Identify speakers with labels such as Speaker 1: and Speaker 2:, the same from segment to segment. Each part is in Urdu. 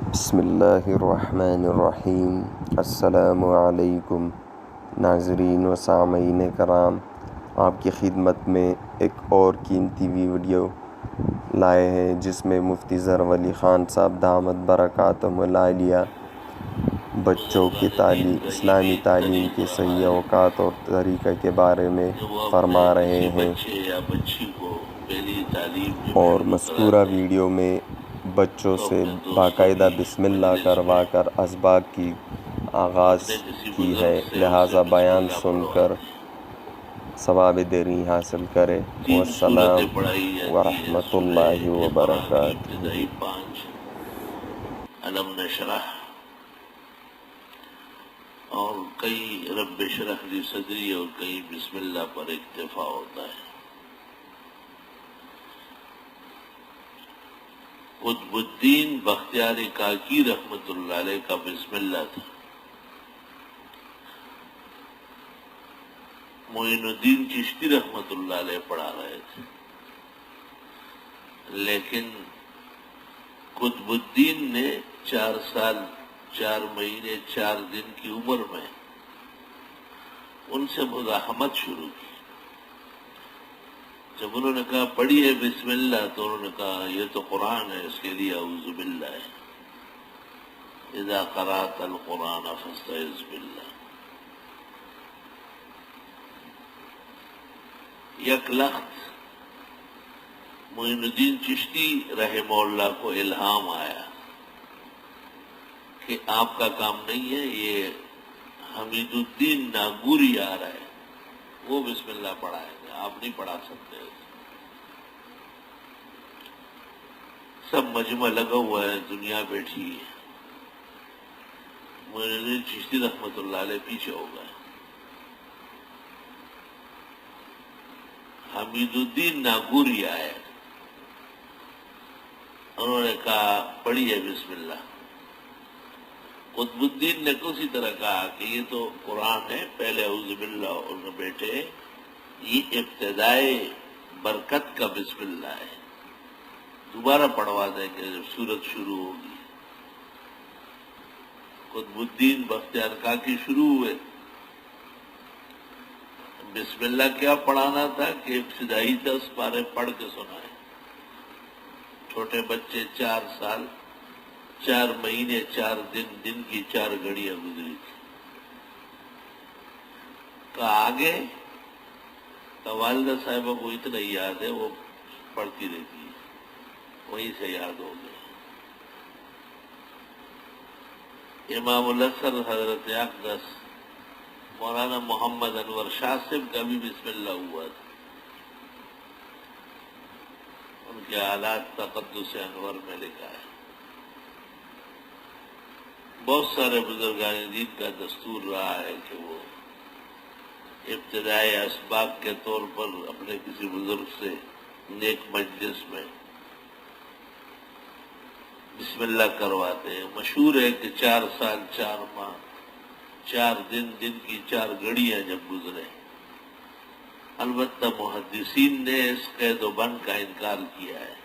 Speaker 1: بسم اللہ الرحمن الرحیم۔ السلام علیکم ناظرین و سامعین کرام، آپ کی خدمت میں ایک اور قیمتی ویڈیو لائے ہیں جس میں مفتی ظہر ولی خان صاحب دامت برکاتہم العالیہ بچوں کی اسلامی تعلیم کے صحیح اوقات اور طریقہ کے بارے میں فرما رہے ہیں، اور مذکورہ ویڈیو میں بچوں سے باقاعدہ بسم اللہ کروا کر اسباق کی آغاز کی ہے، لہٰذا بیان سن کر ثواب دینی حاصل کرے۔ والسلام ورحمۃ اللہ وبرکاتہ۔
Speaker 2: علم نشرح اور کئی رب اشرح لی صدری اور کئی بسم اللہ پر اکتفا ہوتا ہے۔ قطب الدین بختیاری کاکی رحمت اللہ علیہ کا بسم اللہ تھا۔ معین الدین چشتی رحمت اللہ علیہ پڑھا رہے تھے، لیکن قطب الدین نے 4 سال 4 مہینے 4 دن کی عمر میں ان سے مزاحمت شروع کی۔ جب انہوں نے کہا پڑھیے بسم اللہ، تو انہوں نے کہا یہ تو قرآن ہے، اس کے لیے اعوذ باللہ ہے، اذا قرأت القرآن فاستعذ باللہ۔ یک لخت معین الدین چشتی رحمہ اللہ کو الہام آیا کہ آپ کا کام نہیں ہے، یہ حمید الدین ناگوری آ رہا ہے، وہ بسم اللہ پڑھائے گا، آپ نہیں پڑھا سکتے۔ سب مجمع لگا ہوا ہے، دنیا بیٹھی ہے، معین الدین چشتی رحمت اللہ علیہ پیچھے ہو گئے۔ حمید الدین ناگوری آئے، انہوں نے کہا پڑھیے بسم اللہ۔ قطب الدین نے اسی طرح کہا کہ یہ تو قرآن ہے، پہلے اعوذ باللہ، اور بیٹے یہ ابتدائے برکت کا بسم اللہ ہے، دوبارہ پڑھوا دیں گے جب سورت شروع ہوگی۔ قطب الدین بختیار کاکی شروع ہوئے۔ بسم اللہ کیا پڑھانا تھا کہ ابتدائی 10 پارے پڑھ کے سنائے۔ چھوٹے بچے 4 سال 4 مہینے 4 دن، دن کی 4 گھڑیاں گزری تھی۔ کہا آگے؟ تو والدہ صاحبہ کو اتنا یاد ہے، وہ پڑھتی رہتی ہے، وہیں سے یاد ہو گیا۔ امام الاثر حضرت اقدس مولانا محمد انور شاہ صاحب کا بھی بسم اللہ ہوا تھا، ان کے حالات تقدس انور میں لکھا ہے۔ بہت سارے بزرگان دین کا دستور رہا ہے کہ وہ ابتدائی اسباق کے طور پر اپنے کسی بزرگ سے نیک مجلس میں بسم اللہ کرواتے ہیں۔ مشہور ہے کہ 4 سال 4 ماہ 4 دن، دن کی 4 گھڑیاں جب گزرے، البتہ محدثین نے اس قید و بند کا انکار کیا ہے،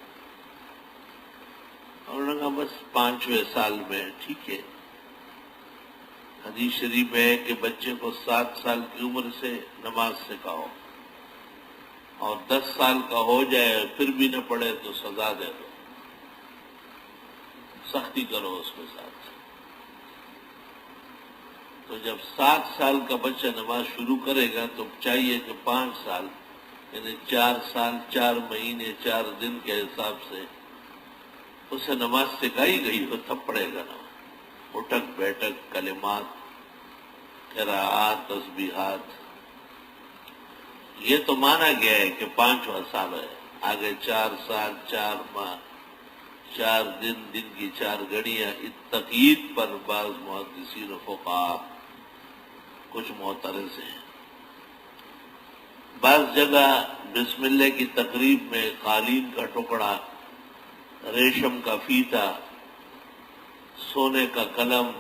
Speaker 2: اور انہوں نے کہا بس 5ویں سال میں ٹھیک ہے۔ حدیث شریف میں ہے کہ بچے کو 7 سال کی عمر سے نماز سکھاؤ، اور 10 سال کا ہو جائے پھر بھی نہ پڑھے تو سزا دے دو، سختی کرو اس کے ساتھ۔ تو جب 7 سال کا بچہ نماز شروع کرے گا تو چاہیے کہ 5 سال یعنی 4 سال 4 مہینے 4 دن کے حساب سے اسے نماز سکھائی گئی ہو، تب پڑھے گا نماز۔ اٹھک بیٹھک، کلمات، قراءات، تسبیحات، یہ تو مانا گیا ہے کہ 5واں سال ہے۔ آگے 4 سال 4 ماہ 4 دن، دن کی 4 گھڑیاں، اس تقیید پر بعض محدثین و فقہا کچھ معترض ہیں۔ بعض جگہ بسم اللہ کی تقریب میں قالین کا ٹکڑا، ریشم کا فیتا، سونے کا قلم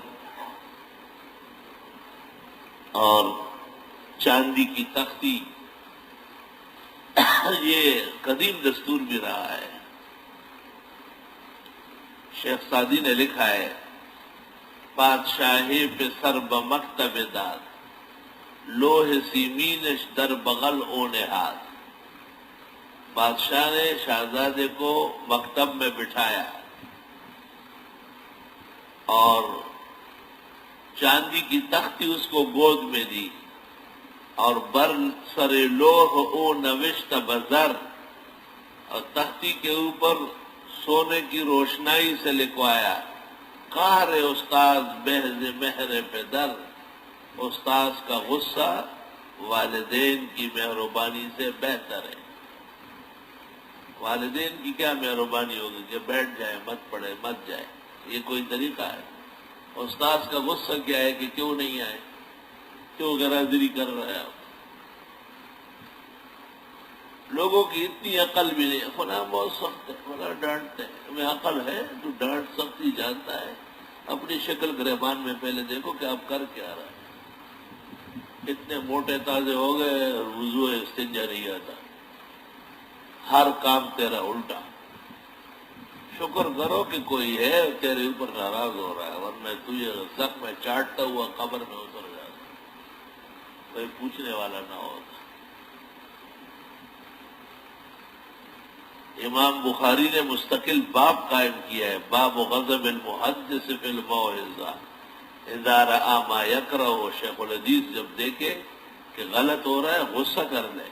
Speaker 2: اور چاندی کی تختی، یہ قدیم دستور بھی رہا ہے۔ شیخ سعدی نے لکھا ہے بادشاہی پہ سر بمکتب داد لوہ سیمینش در بغل او نہاد. بادشاہ نے شہزادے کو مکتب میں بٹھایا اور چاندی کی تختی اس کو گود میں دی اور بر سر لوح او نوشت بزر اور تختی کے اوپر سونے کی روشنائی سے لکھوایا قہر استاذ بہز مہر پدر. استاذ کا غصہ والدین کی مہربانی سے بہتر ہے. والدین کی کیا مہربانی ہوگی کہ بیٹھ جائے مت پڑھے مت جائے، یہ کوئی طریقہ ہے؟ استاذ کا غصہ کیا ہے کہ کیوں نہیں آئے، کیوں غیرحاضری کر رہے ہیں؟ لوگوں کی اتنی عقل بھی نہیں. فلاں بہت سخت ہے، فلاں ڈانٹتے ہیں. تمہیں عقل ہے؟ تو ڈانٹ سختی جانتا ہے؟ اپنی شکل گریبان میں پہلے دیکھو کہ آپ کر کیا رہا ہے. اتنے موٹے تازے ہو گئے اور وضو استنجا نہیں آتا، ہر کام تیرا الٹا. شکر کرو کہ کوئی ہے تیرے اوپر ناراض ہو رہا ہے، ورنہ تجھے زخم میں چاٹتا ہوا قبر میں اتر جاتا، کوئی پوچھنے والا نہ ہوتا. امام بخاری نے مستقل باب قائم کیا ہے، باب غضب المحدث فی الموعظہ اذا رأى ما یکرہ. شیخ الحدیث جب دیکھے کہ غلط ہو رہا ہے غصہ کر لے.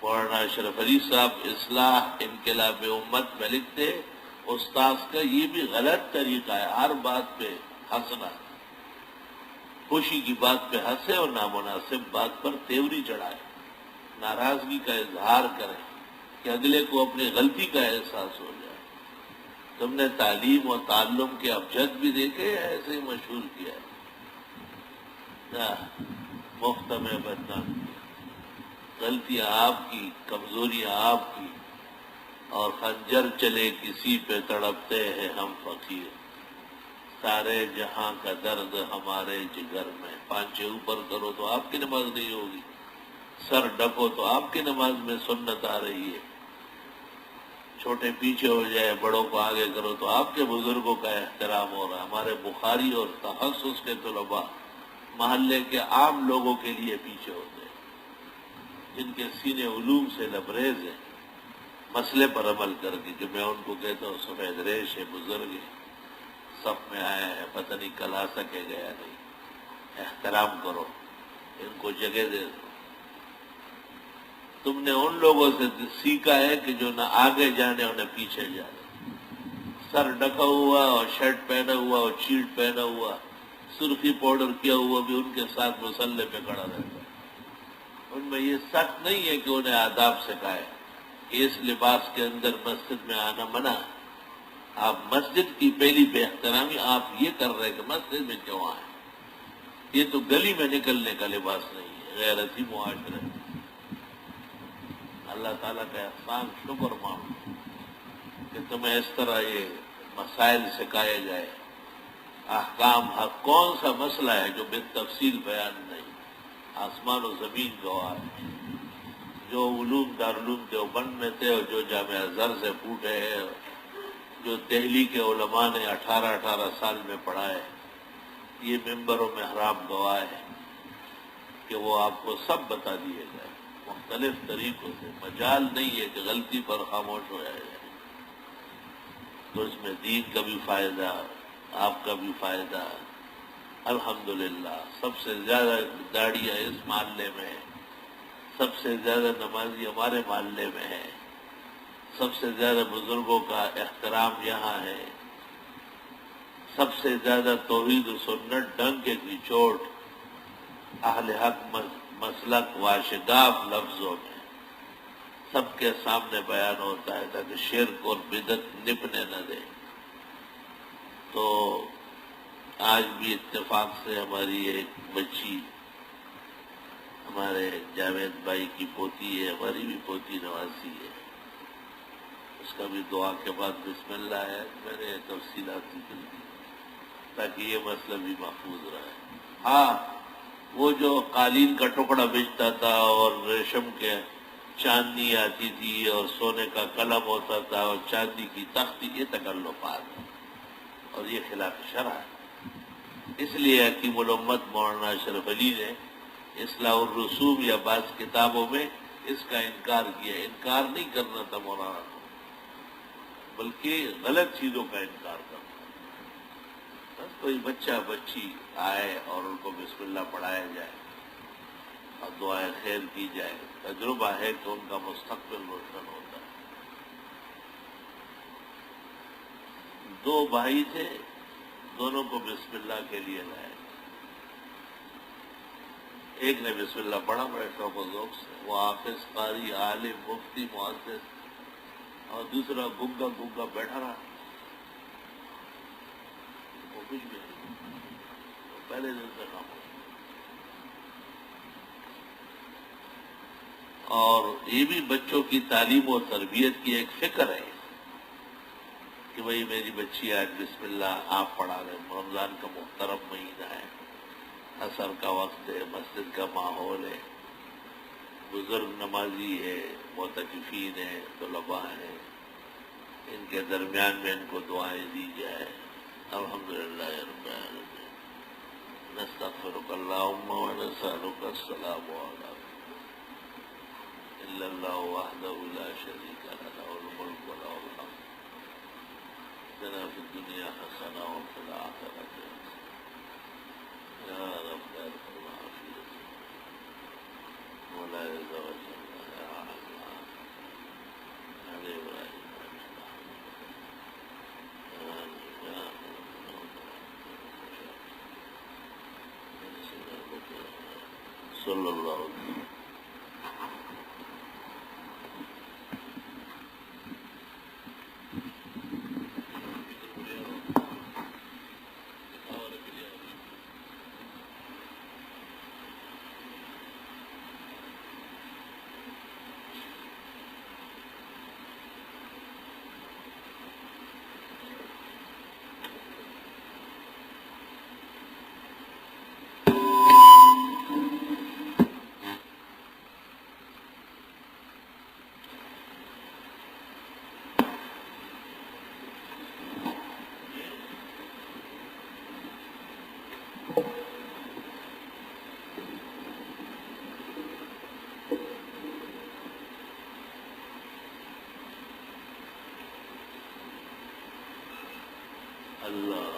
Speaker 2: مولانا اشرف علی صاحب اصلاح انقلاب امت میں لکھتے استاذ کا یہ بھی غلط طریقہ ہے، ہر بات پہ ہنسنا، خوشی کی بات پہ ہنسے اور نامناسب بات پر تیوری چڑھائے، ناراضگی کا اظہار کرے کہ اگلے کو اپنی غلطی کا احساس ہو جائے. تم نے تعلیم اور تعلم کے ابجد بھی دیکھے یا ایسے ہی مشہور کیا ہے؟ مفت میں بدنام کیا. غلطیاں آپ کی، کمزوریاں آپ کی، اور خنجر چلے کسی پہ تڑپتے ہیں ہم فقیر. سارے جہاں کا درد ہمارے جگر میں. پانچے اوپر کرو تو آپ کی نماز نہیں ہوگی، سر ڈکو تو آپ کی نماز میں سنت آ رہی ہے، چھوٹے پیچھے ہو جائے بڑوں کو آگے کرو تو آپ کے بزرگوں کا احترام ہو رہا ہے. ہمارے بخاری اور تخصص کے طلباء محلے کے عام لوگوں کے لیے پیچھے ہوتے ہیں جن کے سینے علوم سے لبریز ہیں، مسئلے پر عمل کر کے کہ میں ان کو کہتا ہوں سفید ریش ہے، بزرگ ہے، صف میں آیا ہے، پتہ نہیں کل آ سکے گیا نہیں. احترام کرو، ان کو جگہ دے دو. تم نے ان لوگوں سے سیکھا ہے کہ جو نہ آگے جانے اور نہ پیچھے جانے. سر ڈکا ہوا اور شرٹ پہنا ہوا اور چیٹ پہنا ہوا، سرخی پاؤڈر کیا ہوا بھی ان کے ساتھ مسلح پہ کھڑا رہتا ہے. ان میں یہ سخت نہیں ہے کہ انہیں آداب سکھائے کہ اس لباس کے اندر مسجد میں آنا منع. آپ مسجد کی پہلی بے احترامی آپ یہ کر رہے کہ مسجد میں کیوں آئے. یہ تو گلی میں نکلنے کا لباس نہیں ہے، غیرتی معاشرے. اللہ تعالیٰ کا احسان شکر مانو کہ تمہیں اس طرح یہ مسائل سکھائے گئے. احکام حق کون سا مسئلہ ہے جو بالتفصیل بیان نہیں؟ آسمان و زمین گواہ ہے. جو علوم دارالعلوم دیوبند میں تھے اور جو جامعہ ازہر سے پھوٹے ہیں، جو دہلی کے علماء نے 18 سال میں پڑھائے، یہ ممبر و محراب گواہ ہے کہ وہ آپ کو سب بتا دیے گئے مختلف طریقوں سے. مجال نہیں ہے کہ غلطی پر خاموش ہو جائے. تو اس میں دین کا بھی فائدہ، آپ کا بھی فائدہ. الحمدللہ سب سے زیادہ داڑیاں اس محلے میں ہے، سب سے زیادہ نمازی ہمارے محلے میں ہے، سب سے زیادہ بزرگوں کا احترام یہاں ہے، سب سے زیادہ توحید و سنت ڈنکے کی چوٹ اہل حق مسلک واشگاف لفظوں میں سب کے سامنے بیان ہوتا ہے تاکہ شرک اور بدعت نپنے نہ دے. تو آج بھی اتفاق سے ہماری ایک بچی ہمارے جاوید بھائی کی پوتی ہے، ہماری بھی پوتی نواسی ہے، اس کا بھی دعا کے بعد بسم اللہ ہے. میں نے تفصیلات ذکر کی تاکہ یہ مسئلہ بھی محفوظ رہے. ہاں، وہ جو قالین کا ٹکڑا بیچتا تھا اور ریشم کے چاندنی آتی تھی اور سونے کا قلم ہوتا تھا اور چاندی کی تختی، یہ تکلفات ہیں اور یہ خلاف شرع ہے۔ اس لیے حکیم الامت مولانا اشرف علی نے اصلاح الرسوم یا بعض کتابوں میں اس کا انکار کیا۔ انکار نہیں کرنا تھا مولانا کو، بلکہ غلط چیزوں کا انکار کرنا۔ بس کوئی بچہ بچی آئے اور ان کو بسم اللہ پڑھایا جائے اور دعائے خیر کی جائے، تجربہ ہے کہ ان کا مستقبل روشن ہوتا ہے۔ دو بھائی تھے، دونوں کو بسم اللہ کے لیے لائے۔ ایک نے بسم اللہ پڑھا بڑے شوق و ذوق سے، وہ حافظ، قاری، عالم، مفتی، محدث، اور دوسرا گنگا گنگا بیٹھا رہا، وہ کچھ بھی نہیں، وہ پہلے دن سے خاموش۔ اور یہ بھی بچوں کی تعلیم و تربیت کی ایک فکر ہے کہ بھئی میری بچی آج بسم اللہ آپ پڑھا رہے، رمضان کا محترم مہینہ ہے، عصر کا وقت ہے، مسجد کا ماحول ہے، بزرگ نمازی ہے، معتکفین ہیں، طلباء ہیں، ان کے درمیان میں ان کو دعائیں دی جائے۔ الحمدللہ رب العالمین، نستغفرک اللہم ونسألک السلام علیکم الا اللہ وحدہ لا شریک لہ لہ الملک ولہ الحمد اتنا فی الدنیا حسنہ وفی الآخرۃ حسنہ یا رب ارحم العافیت مولا عز و جل یا رحمان علی ابراہیم صلی اللہ علیہ وسلم۔ اللہ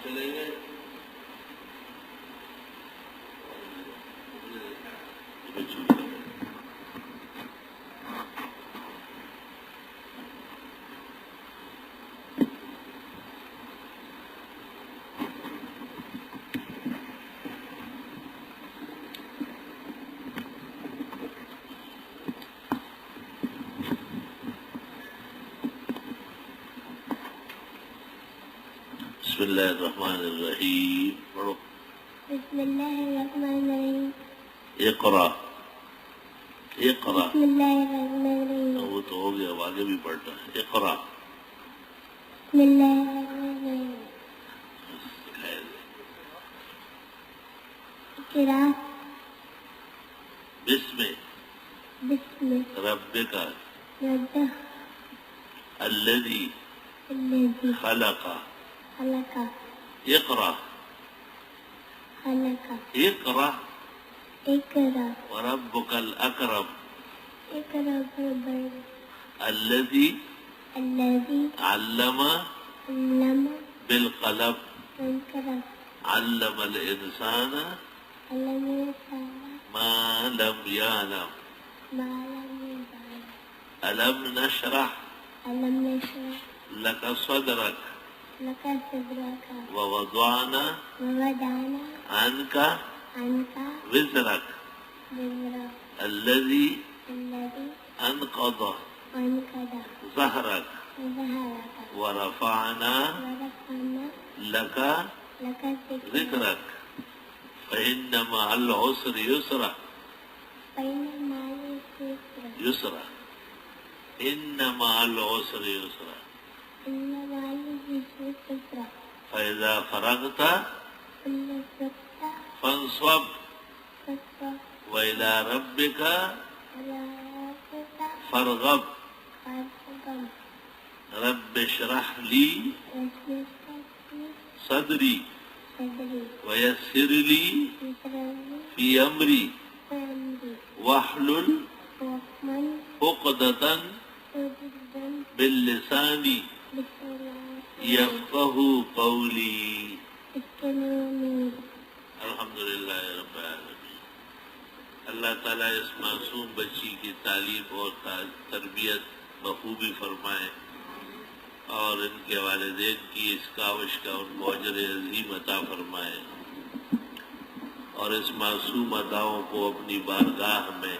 Speaker 2: چلے گئے بسم اللہ الرحمن الرحیم پڑھو۔
Speaker 3: بسم اللہ الرحمن الرحیم۔
Speaker 2: اقرا اقرا،
Speaker 3: بسم اللہ الرحمن الرحیم۔
Speaker 2: وہ تو ہو گیا، اب آگے بھی پڑھنا ہے۔ اقرا،
Speaker 3: بسم اللہ الرحمن الرحیم۔ اقرا
Speaker 2: بسم
Speaker 3: بسم
Speaker 2: ربک
Speaker 3: ربک
Speaker 2: الذی
Speaker 3: الذی
Speaker 2: خلق۔
Speaker 3: خلق
Speaker 2: اقرا
Speaker 3: خلق
Speaker 2: اقرا
Speaker 3: اقرا
Speaker 2: وربک الاکرم
Speaker 3: اقرا بربر
Speaker 2: الذی
Speaker 3: الذی
Speaker 2: علم
Speaker 3: علم
Speaker 2: بالقلم
Speaker 3: بالقلم
Speaker 2: علم الانسان
Speaker 3: علم الانسان
Speaker 2: ما لم يعلم
Speaker 3: ما لم يعلم
Speaker 2: الم نشرح
Speaker 3: علم نشرح
Speaker 2: لك صدرك
Speaker 3: لك صدرك
Speaker 2: ووضعنا
Speaker 3: ووضعنا
Speaker 2: عنك
Speaker 3: عنك
Speaker 2: وزرك
Speaker 3: وزرك
Speaker 2: الذي
Speaker 3: الذي
Speaker 2: انقض
Speaker 3: أنقض
Speaker 2: ظهرك
Speaker 3: ظهرك
Speaker 2: ورفعنا
Speaker 3: ورفعنا
Speaker 2: لك
Speaker 3: لك
Speaker 2: ذكرك فإن مع العسر يسرا
Speaker 3: فإن مع العسر
Speaker 2: يسرا ان مع العسر یسرا
Speaker 3: إن مع العسر يسرا
Speaker 2: فاذا فرغت
Speaker 3: كل فتى
Speaker 2: فانصب
Speaker 3: فتى
Speaker 2: والى ربك
Speaker 3: ولا ربك
Speaker 2: فارغب
Speaker 3: فارغب
Speaker 2: رب اشرح لي
Speaker 3: واشرح
Speaker 2: صدري
Speaker 3: صدري
Speaker 2: ويسر لي
Speaker 3: ويسرني
Speaker 2: في امري
Speaker 3: أمري
Speaker 2: واحلل
Speaker 3: ومن
Speaker 2: عقدة
Speaker 3: قدم
Speaker 2: باللسان
Speaker 3: بسلام
Speaker 2: يفقهوا قولي
Speaker 3: الكلام
Speaker 2: الحمدللہ رب العالمین۔ اللہ تعالیٰ اس معصوم بچی کی تعلیم اور تربیت بخوبی فرمائے اور ان کے والدین کی اس کاوش کا ان کو اجر عظیم عطا فرمائے اور اس معصوم اداؤں کو اپنی بارگاہ میں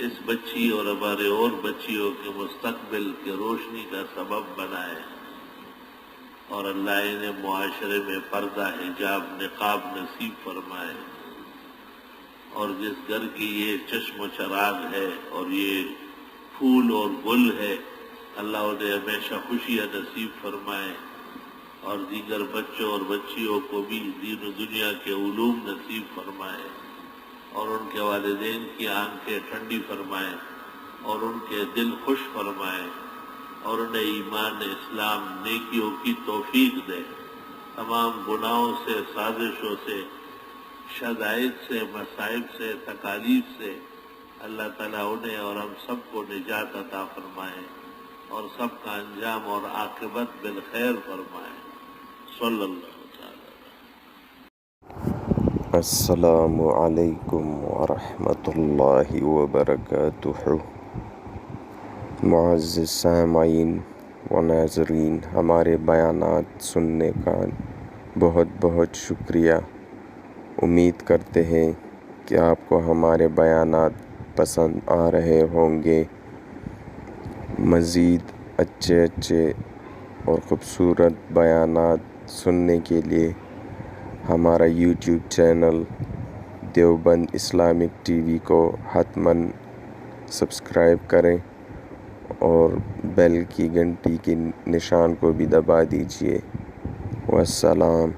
Speaker 2: اس بچی اور ہمارے اور بچیوں کے مستقبل کے روشنی کا سبب بنائے اور اللہ انہیں معاشرے میں پردہ حجاب نقاب نصیب فرمائے اور جس گھر کی یہ چشم و چراغ ہے اور یہ پھول اور گل ہے اللہ انہیں ہمیشہ خوشیاں نصیب فرمائے اور دیگر بچوں اور بچیوں کو بھی دین و دنیا کے علوم نصیب فرمائے اور ان کے والدین کی آنکھیں ٹھنڈی فرمائے اور ان کے دل خوش فرمائے اور انہیں ایمان اسلام نیکیوں کی توفیق دے، تمام گناہوں سے سازشوں سے شدائد سے مصائب سے تکالیف سے اللہ تعالیٰ انہیں اور ہم سب کو نجات عطا فرمائے اور سب کا انجام اور عاقبت بالخیر فرمائے۔ صلی اللہ تعالی۔
Speaker 1: السلام علیکم ورحمۃ اللہ وبرکاتہ۔ معزز سامعین و ناظرین، ہمارے بیانات سننے کا بہت بہت شکریہ۔ امید کرتے ہیں کہ آپ کو ہمارے بیانات پسند آ رہے ہوں گے۔ مزید اچھے اور خوبصورت بیانات سننے کے لیے ہمارا YouTube channel Deoband Islamic T V کو حتماً سبسکرائب کریں اور بیل کی گھنٹی کی نشان کو بھی دبا دیجیے۔ والسلام۔